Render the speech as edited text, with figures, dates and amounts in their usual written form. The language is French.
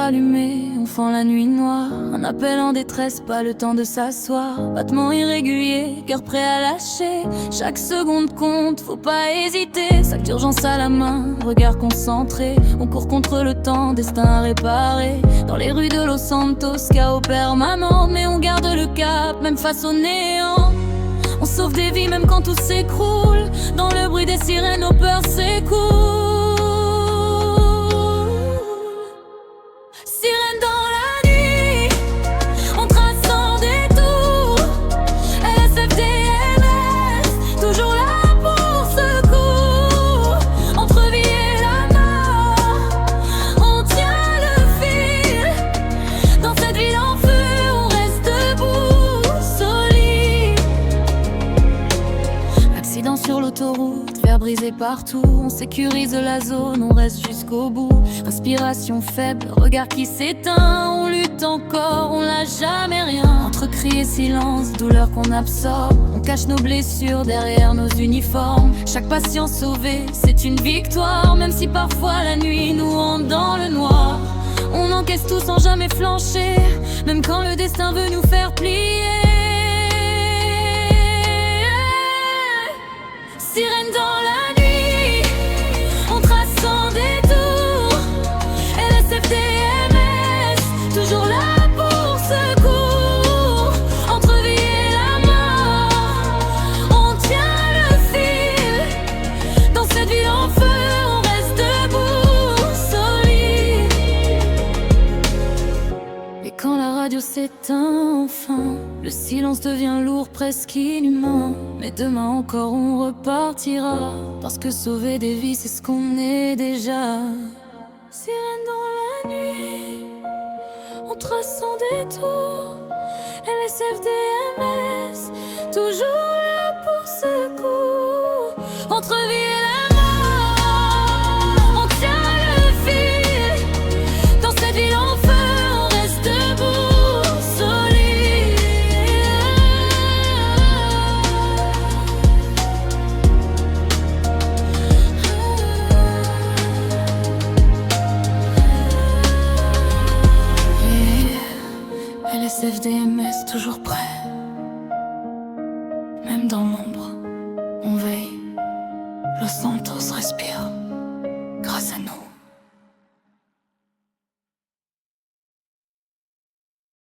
allumés, on fend la nuit noire. Un appel en détresse, pas le temps de s'asseoir. Battement irrégulier, cœur prêt à lâcher. Chaque seconde compte, faut pas hésiter. Sac d'urgence à la main, regard concentré. On court contre le temps, destin à réparer. Dans les rues de Los Santos, chaos permanent. Mais on garde le cap, même face au néant. On sauve des vies même quand tout s'écroule. Dans le bruit des sirènes, nos peurs s'écoulent. Sirène dans la nuit, on trace sans détour. LSFDMS, toujours là pour secours. Entre vie et la mort, on tient le fil. Dans cette ville en feu, on reste debout, solide. Accident sur l'autoroute, verre brisé partout. On sécurise la zone, on reste jusqu'au bout. Inspiration faible, regard qui s'éteint. On lutte encore, on lâche jamais rien. Entre cris et silence, douleur qu'on absorbe. On cache nos blessures derrière nos uniformes. Chaque patient sauvé, c'est une victoire. Même si parfois la nuit nous hante dans le noir. On encaisse tout sans jamais flancher, même quand le destin veut nous faire plier. Sirène dans la nuit, on trace sans détour. LSFDMS, toujours là pour secours. Entre vie et la mort, on tient le fil. Dans cette ville en feu, on reste debout, solide. Et quand la radio s'éteint enfin, le silence devient lourd, presque inhumain. Mais demain encore on repartira, parce que sauver des vies c'est ce qu'on est déjà. Sirène dans la nuit, on trace sans détour. LSFDMS, toujours là pour secours. Entre vie et la mort, on tient le fil. Dans cette ville en feu, on reste debout, solide. LSFDMS, toujours prêt, même dans l'ombre.